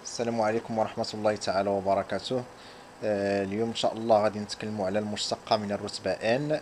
السلام عليكم ورحمة الله تعالى وبركاته. اليوم إن شاء الله غادي نتكلموا على المشتقة من الرتبة n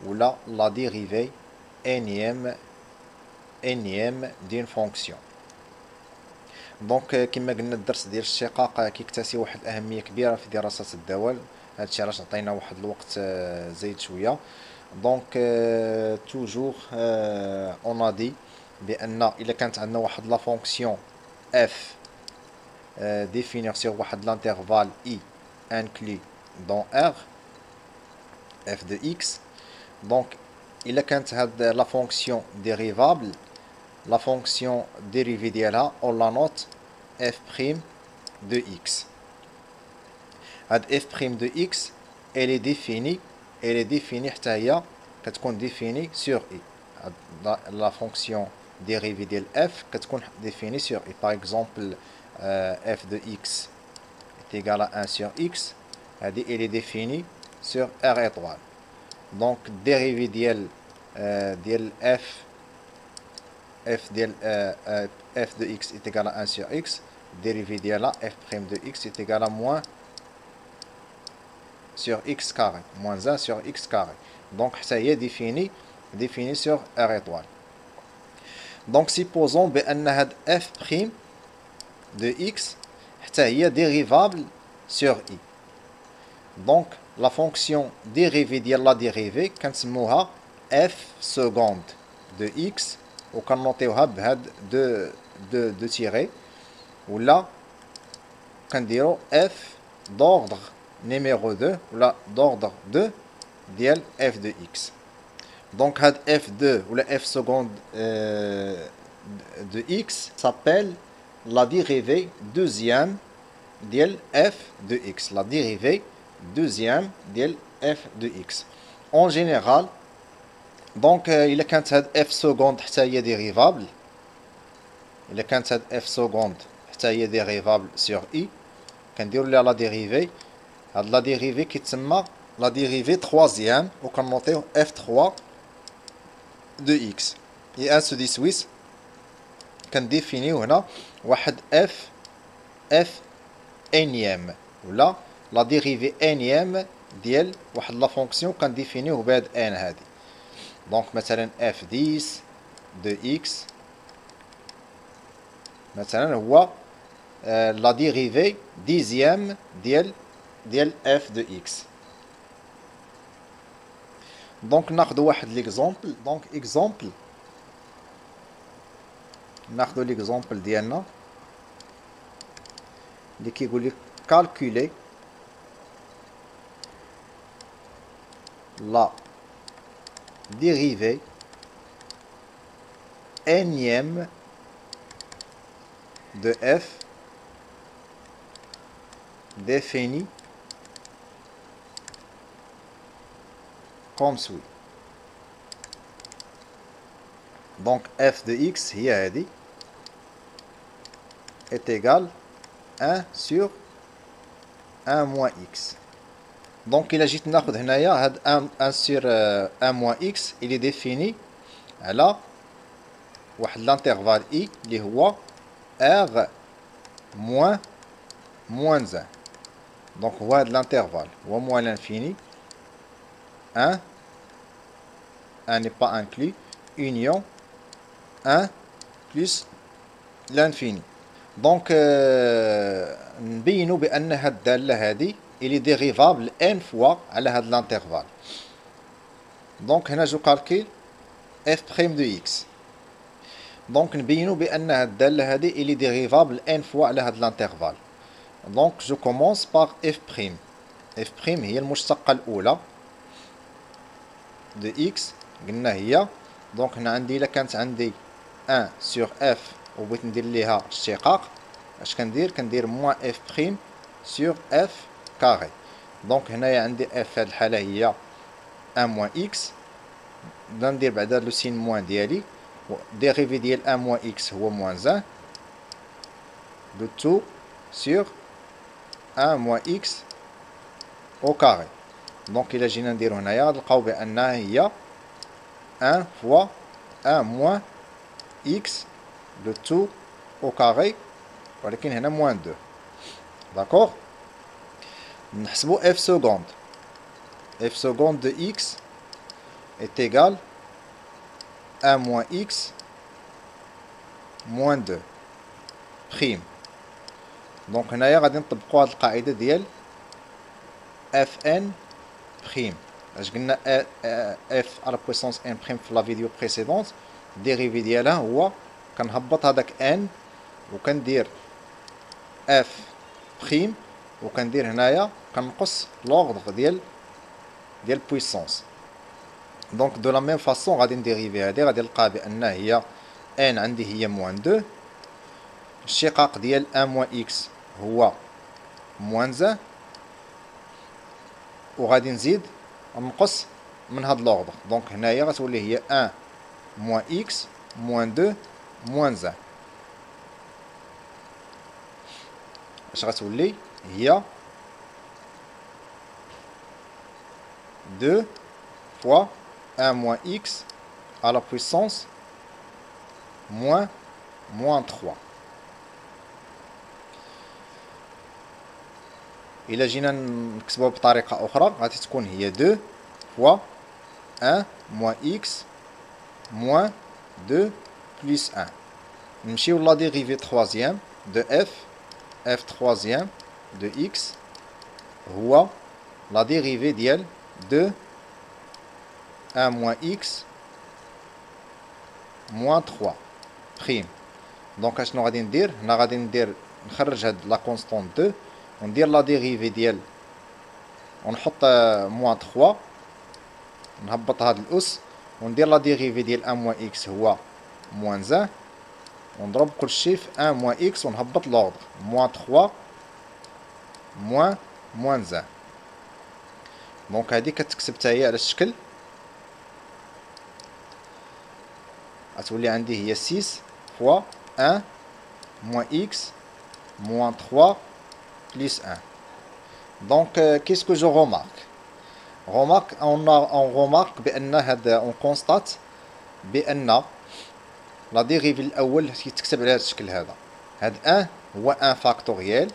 ولا لا ديريفي انيام دين فونكسيون. دونك كما قلنا الدرس ديال الاشتقاق كيكتسي واحد الأهمية كبيرة في دراسة الدول. هادشي علاش عطينا واحد الوقت زايد شوية. دونك توجور اون ا دي بأن إلا كانت عندنا واحد لا فونكسيون f définir sur l'intervalle i inclus dans R f de x. Donc il a quand la fonction dérivable, la fonction dérivée ديالها on la note f' de x. f' de x elle est définie حتى هي كتكون définie sur i. La fonction dérivée ديال f كتكون définie sur i. Par exemple f de x est égal à 1 sur x, elle est définie sur R étoile. Donc dérivée ديال f de x est égal à 1 sur x, dérivée ديالها f' de x est égal à moins sur x carré, moins 1 sur x carré. Donc ça y est définie sur R étoile. Donc supposons بأن هاد f' de x حتى هي dérivable sur i. Donc la fonction dérivée ديال la dérivée كنسموها f seconde de x وكنوطيوها بهاد دو تيري ولا كنديرو f d'ordre numéro 2 ولا d'ordre 2 ديال f de x. Donc هاد f2 ولا f seconde de x s'appelle la dérivée deuxième ديال f de x. La dérivée deuxième ديال f de x. En général, donc إلا كانت هاد f seconde حتى هي dérivable, إلا كانت هاد f seconde حتى هي dérivable sur i, كنديرو ليها la dérivée. هاد la dérivée كيتسمى la dérivée troisième وكنوطيو f3 de x. Et ainsi de suite. كنديفينيو هنا واحد f انيام ولا لا ديريفي انيام ديال واحد لا فونكسيون كنديفينيوه بهاد ان هادي. دونك مثلا f 10 دو x مثلا هو لا ديريفي ديزيام ديال f دو x. دونك ناخدو واحد ليكزومبل. دونك اكزومبل ناخدو ليكزومبل ديالنا اللي كيقول لك كالكولي لا ديريفي انيام de f défini comme suit. Donc f de x هي هذه est égal 1 sur 1 moins x. Donc il جيت ناخذ هنايا هاد 1 sur 1 moins x il est défini على واحد l'intervalle i اللي هو r moins 1. Donc هو هاد l'intervalle هو moins l'infini 1 n'est pas inclus union 1 plus l'infini. Donc نبينوا بأن هاد الدالة هادي il est dérivable n fois على هاد l'intervalle. Donc هنا جو calcule f' de x. Donc نبينوا بأن هاد الدالة هادي il est dérivable n fois على هاد l'intervalle. Donc je commence par f'. f' هي المشتقة الأولى de x قلنا هي. دونك هنا عندي إلا كانت عندي 1 sur f وبغيت ندير ليها اشتقاق اش كندير موان f' sur f كاري. دونك هنايا عندي f في هاد الحالة هي 1 موان x. نبدا ندير بعدا لو سين موان ديالي. ديريفي ديال 1 موان x هو موان 1 لو تو sur 1 موان x au carré. دونك إلا جينا نديرو هنايا نلقاو بأنها هي 1 fois 1 moins x le tout au carré ولكن هنا moins 2. D'accord. نحسبوا f seconde. f seconde de x est égal 1 moins x moins 2 prime. Donc هنايا غادي نطبقوا هاد القاعدة ديال fn prime. اش قلنا f على puissance n prime في لا فيديو بريسيدونت. الديريفي ديالها هو كنهبط هذاك n وكندير f prime وكندير هنايا كنقص لوغدغ ديال puissance. دونك دو لا ميم فاصون غادي نديريفي هادي، غادي نلقى بان هي n عندي هي موان 2، الشقاق ديال 1 موان x هو موان 1، وغادي نزيد نقص من هاد لوغدغ. دونك هنايا غتولي هي 1 موان x موان 2 موان 1. اش غتولي هي 2 fois 1 moins x à la puissance moins 3. إلا جينا نكتبوها بطريقة أخرى غادي تكون هي 2 fois 1 moins x moins 2 plus 1. نمشيو لا dérivée troisième de f troisième de x هو la dérivée ديال 2 1 moins x moins 3 prime. دونك اشنو غادي ندير هنا؟ غادي نخرج هاد لا كونستونت 2 وندير لا ديريفي ديال ونحط موان 3 نهبط هاد الاس وندير لا ديريفي ديال 1 موان اكس هو موان 1 ونضرب كلشي في 1 موان اكس ونهبط لوغدغ موان 3 موان 1. دونك هادي كتكتب حتى هي على الشكل غتولي عندي هي 6 fois 1 moins x moins 3 plus 1. Donc qu'est-ce que je remarque? On remarque بأن هذا on constate بأن لا ديريفي الأول كيتكتب على هذا الشكل هذا. هاد 1 هو 1 فاكتوريال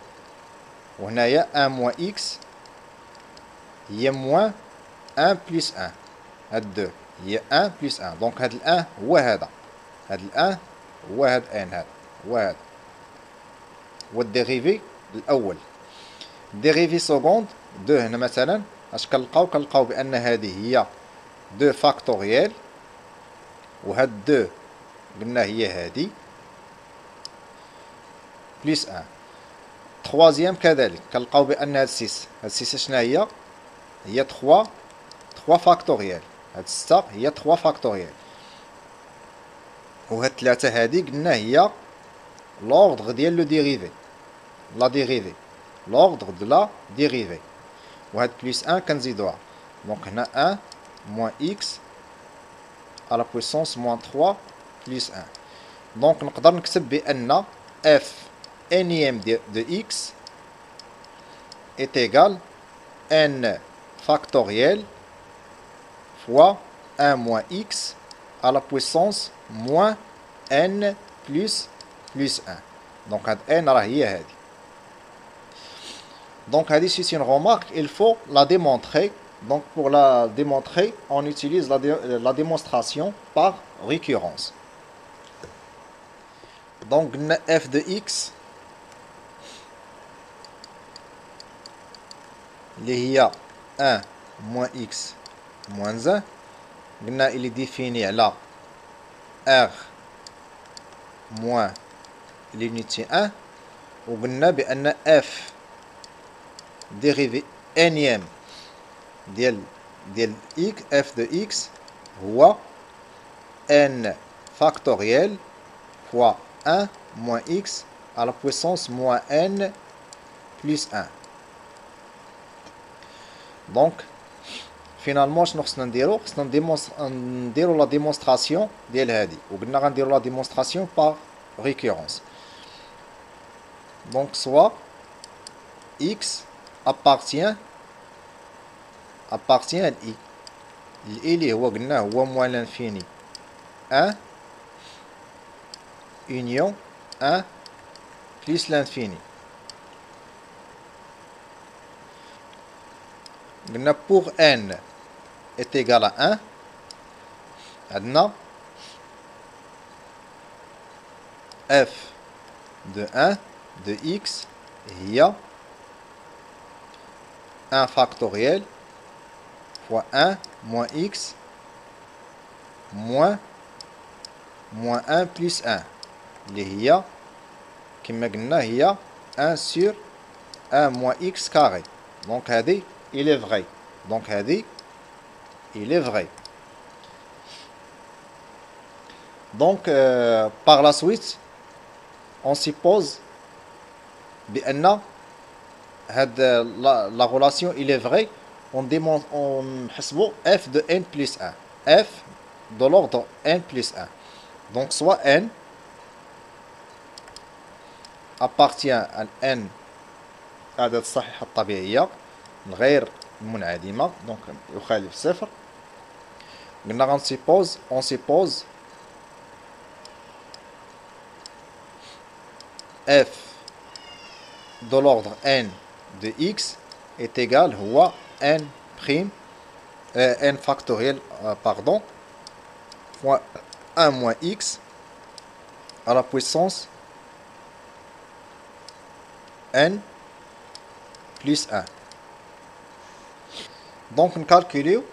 وهنايا 1 moins x هي moins 1 plus 1. هاد 2 هي 1 plus 1. دونك هاد الان هو هذا، هاد الان هو هاد ان، هذا هو هذا هو الديريفي الاول. الديريفي سكوند 2 هنا مثلا اش كنلقاو بان هذه هي 2 فاكتوريال وهاد 2 قلنا هي هذه بلس 1. تخوازيام كذلك كنلقاو بان هاد 6 شنو هي؟ هي 3 فاكتوريال. هاد 6 هي 3 فاكتوريال وهاد 3 هادي قلنا هي لوردغ ديال لو ديريفي، لا ديريفي لوردغ دو لا ديريفي. وهاد بلس 1 كنزيدوها دونك هنا 1 موان اكس على بويسونس موان 3 بلس 1. دونك نقدر نكتب بان اف انيام دو اكس est égal n factoriel fois 1 moins x à la puissance moins n plus 1. Donc n راه هي هذه. Donc c'est une remarque, il faut la démontrer. Donc pour la démontrer, on utilise la démonstration par récurrence. Donc f de x اللي هي 1 moins x moins 1 قلنا il est défini على r moins l'unité 1 وقلنا بأن f dérivé énième ديال x f de x هو n factoriel fois 1 moins x à la puissance moins n plus 1. Donc فينالمون شنو خصنا نديرو؟ خصنا نديرو لا ديمونستراسيون ديال هادي وقلنا غنديرو لا ديمونستراسيون باغ ريكورونس. دونك سوا x appartient à i اللي هو قلنا هو موان لانفيني 1 union 1 plus l'infini. Pour n est égal à 1, عندنا f de 1 de x هي 1 factoriel fois 1 moins x moins 1 plus 1 اللي هي كما قلنا هي 1 sur 1 moins x carré. Donc هذه il est vrai. Donc هذه il est vrai. Donc par la suite on suppose بأن هذا la relation il est vrai. On نحسبوا f de n plus 1, f de l'ordre n plus 1. Donc soit n appartient à n الأعداد الصحيحة الطبيعية غير المنعدمة، donc يخالف صفر. قلنا on suppose f de l'ordre n de x est égal هو n prime n factoriel pardon fois 1 moins x à la puissance n plus 1. Donc on calcule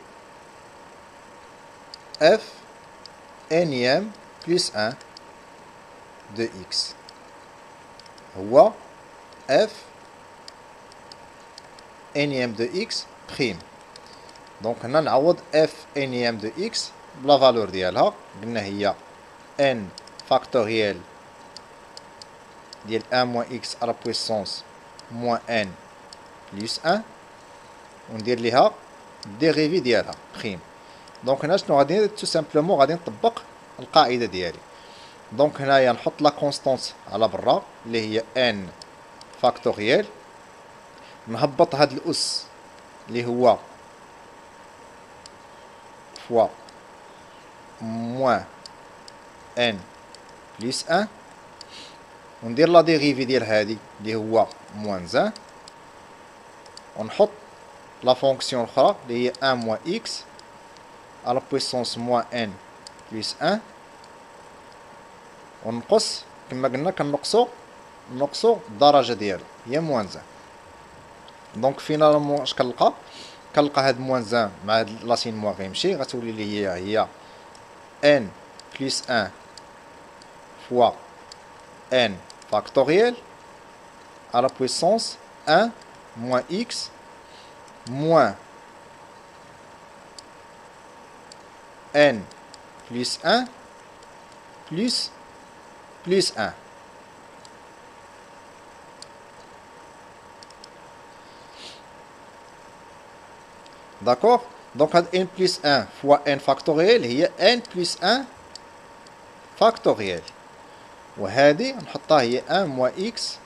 f nème plus 1 de x هو f nème de x prime. Donc هنا نعوض f nème de x بلا فالور ديالها، قلنا هي n factoriel ديال 1 moins x à la puissance moins n plus 1 وندير ليها الديريفي ديالها بريم. دونك هنا شنو غادي ندير؟ تو سامبلومون غادي نطبق القاعده ديالي. دونك هنايا نحط لا كونستانت على برا اللي هي n فاكتوريال، نهبط هاد الاس اللي هو فوا موان n بلس 1 وندير لا ديريفي ديال هادي اللي هو موان 1 ونحط la fonction الأخرى اللي هي 1 moins x à la puissance moins n plus 1 ونقص كما قلنا كنقصو الدرجة ديالو هي موان 1. دونك فينالمون اش كنلقى هاد موان 1 مع هاد لاسين موان غيمشي، غتولي لي هي n plus 1 fois n factoriel à la puissance 1 moins x moins n plus 1 plus 1. D'accord? Donc n plus 1 fois n factoriel هي n plus 1 factoriel. وهذه نحطها هي 1 moins x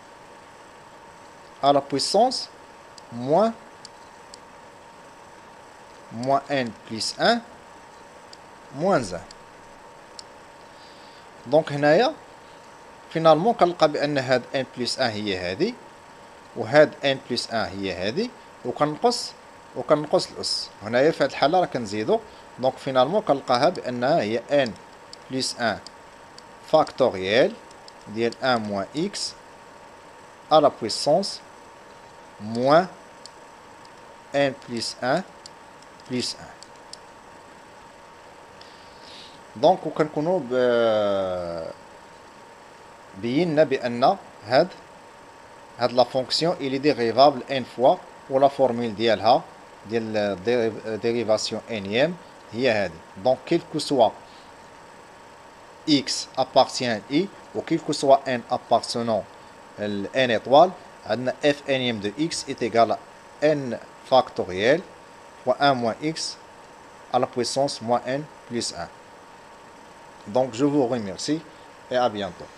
à la puissance moins n plus 1 moins 1. دونك هنايا فينالمون كنلقى بان هاد n plus 1 هي هادي وهاد n plus 1 هي هادي وكنقص الاس. هنايا في هاد الحاله راه كنزيدو، دونك فينالمون كنلقاها بانها هي n plus 1 فاكتوريال ديال 1 moins x à la puissance moins n plus 1 plus 1. دونك وكنكونوا بينا بان هاد لا فونكسيون il est dérivable n fois ولا فورمول ديالها ديال dérivation nème هي هادي. دونك quel que soit x appartient à i ou quel que soit n appartenant à n étoile عندنا f nème de x est égal à n factoriel fois 1 moins x à la puissance moins n plus 1. Donc je vous remercie et à bientôt.